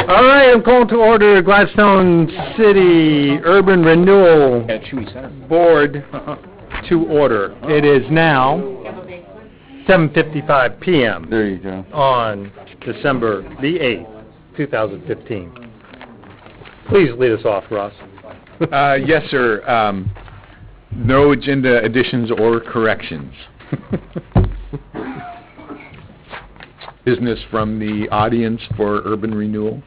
All right, I'm calling to order Gladstone City Urban Renewal Board to order. It is now 7:55 p.m. There you go. On December the 8th, 2015. Please lead us off, Ross. Yes, sir. No agenda additions or corrections. Business from the audience for urban renewal?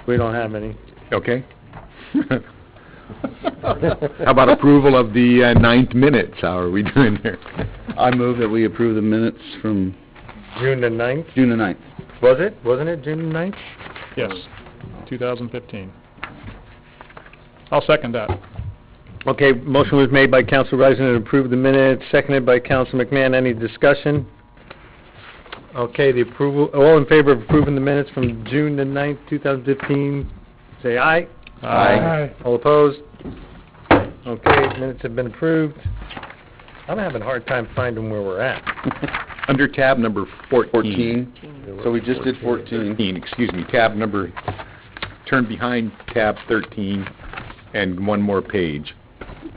We don't have any. Okay. How about approval of the 9th minutes? How are we doing there? I move that we approve the minutes from June the 9th? June the 9th. Was it? Wasn't it June the 9th? Yes, 2015. I'll second that. Okay, motion was made by Council Reisner to approve the minutes, seconded by Council McMahon. Any discussion? Okay, the approval, all in favor of approving the minutes from June the 9th, 2015, say aye. Aye. All opposed? Okay, minutes have been approved. I'm having a hard time finding where we're at. Under tab number 14. So we just did 14. 13, excuse me, tab number, turn behind tab 13 and one more page.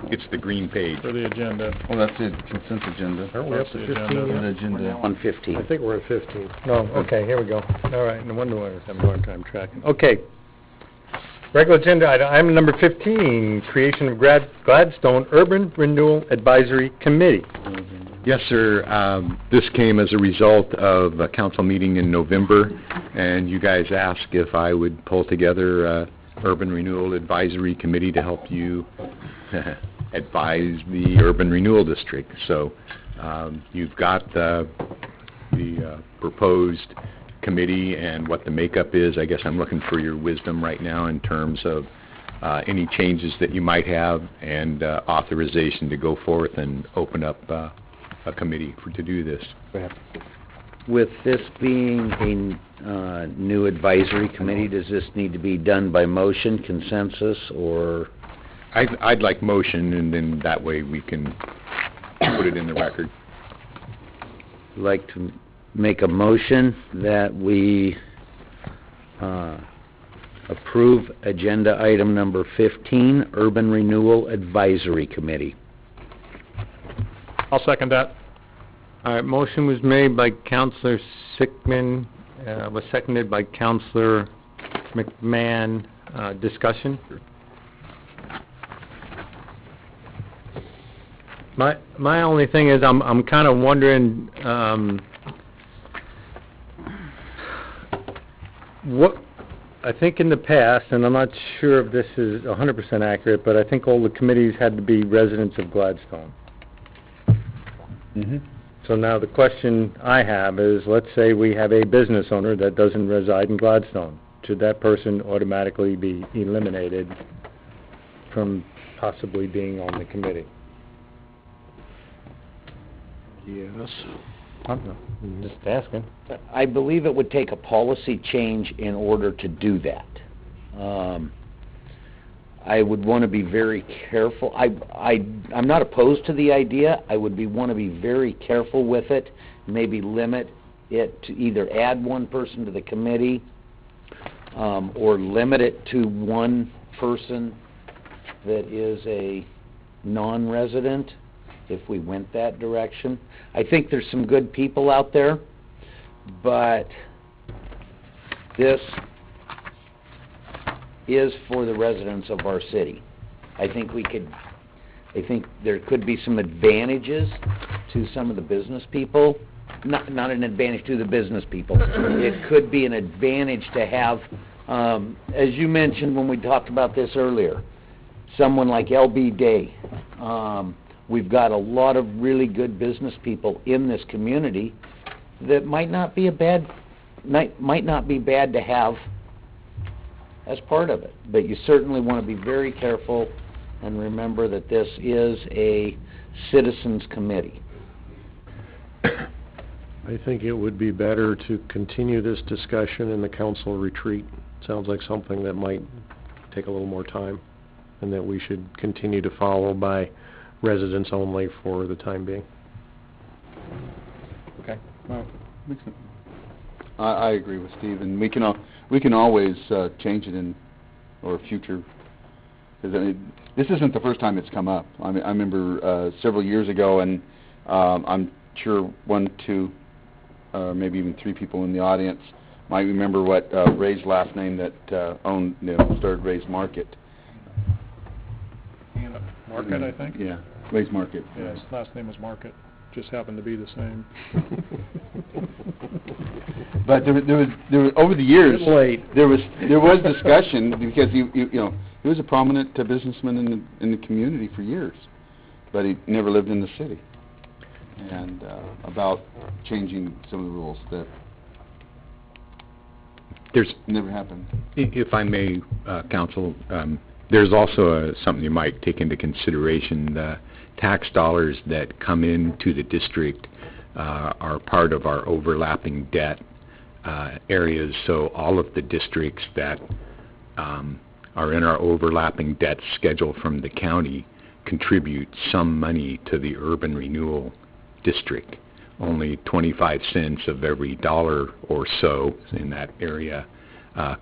It's the green page. For the agenda. Oh, that's the consent agenda. Aren't we up to 15 yet? Agenda. On 15. I think we're at 15. No, okay, here we go. All right, no wonder why I was having a hard time tracking. Okay. Regular agenda item number 15, creation of Gladstone Urban Renewal Advisory Committee. Yes, sir. This came as a result of a council meeting in November, and you guys asked if I would pull together a Urban Renewal Advisory Committee to help you advise the Urban Renewal District. So you've got the proposed committee and what the makeup is. I guess I'm looking for your wisdom right now in terms of any changes that you might have and authorization to go forth and open up a committee to do this. With this being a new advisory committee, does this need to be done by motion, consensus, or? I'd like motion, and then that way we can put it in the record. I'd like to make a motion that we approve agenda item number 15, Urban Renewal Advisory Committee. I'll second that. All right, motion was made by Councilor Sickman, was seconded by Councilor McMahon. Discussion? My only thing is I'm kind of wondering what I think in the past, and I'm not sure if this is 100% accurate, but I think all the committees had to be residents of Gladstone. Mm-hmm. So now the question I have is, let's say we have a business owner that doesn't reside in Gladstone. Should that person automatically be eliminated from possibly being on the committee? Yes. I don't know. I'm just asking. I believe it would take a policy change in order to do that. I would want to be very careful. I'm not opposed to the idea. I would want to be very careful with it, maybe limit it to either add one person to the committee or limit it to one person that is a non-resident if we went that direction. I think there's some good people out there, but this is for the residents of our city. I think there could be some advantages to some of the business people. Not an advantage to the business people. It could be an advantage to have, as you mentioned when we talked about this earlier, someone like L.B. Day. We've got a lot of really good business people in this community that might not be bad to have as part of it. But you certainly want to be very careful and remember that this is a citizens committee. I think it would be better to continue this discussion in the council retreat. Sounds like something that might take a little more time, and that we should continue to follow by residents only for the time being. Okay. Well, makes sense. I agree with Steve, and we can always change it in, or future, because this isn't the first time it's come up. I remember several years ago, and I'm sure 1, 2, maybe even 3 people in the audience might remember what Ray's last name that started Ray's Market. Market, I think? Yeah, Ray's Market. Yeah, his last name was Market. Just happened to be the same. But there was over the years there was discussion because he was a prominent businessman in the community for years, but he never lived in the city, and about changing some of the rules that never happened. If I may, Council, there's also something you might take into consideration. The tax dollars that come into the district are part of our overlapping debt areas, so all of the districts that are in our overlapping debt schedule from the county contribute some money to the urban renewal district. Only 25 cents of every dollar or so in that area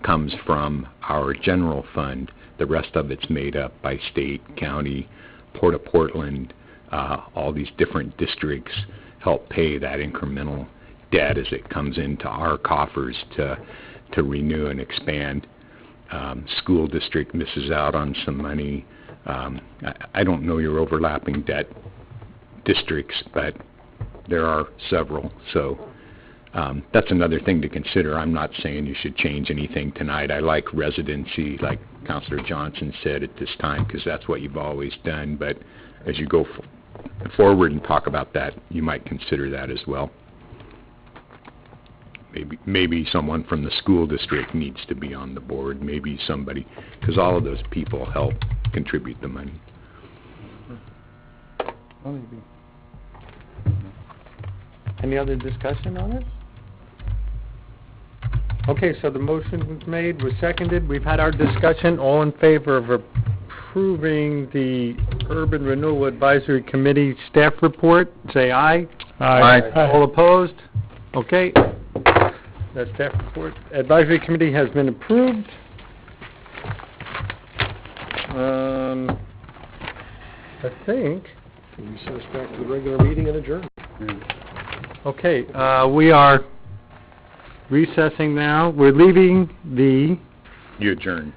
comes from our general fund. The rest of it's made up by state, county, Port of Portland. All these different districts help pay that incremental debt as it comes into our coffers to renew and expand. School district misses out on some money. I don't know your overlapping debt districts, but there are several, so that's another thing to consider. I'm not saying you should change anything tonight. I like residency, like Councilor Johnson said at this time, because that's what you've always done, but as you go forward and talk about that, you might consider that as well. Maybe someone from the school district needs to be on the board, maybe somebody, because all of those people help contribute the money. Any other discussion on it? Okay, so the motion was made, was seconded. We've had our discussion. All in favor of approving the Urban Renewal Advisory Committee staff report, say aye. Aye. All opposed? Okay. The staff report advisory committee has been approved. I think. Can you send us back to the regular meeting and adjourn? Okay, we are recessing now. We're leaving the... You adjourned.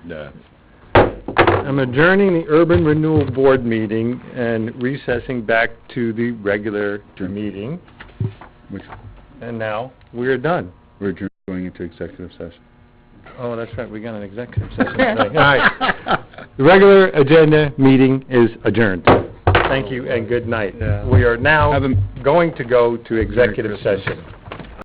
I'm adjourning the Urban Renewal Board meeting and recessing back to the regular meeting. And now we're done. We're going into executive session. Oh, that's right, we got an executive session tonight. All right. The regular agenda meeting is adjourned. Thank you and good night. We are now going to go to executive session.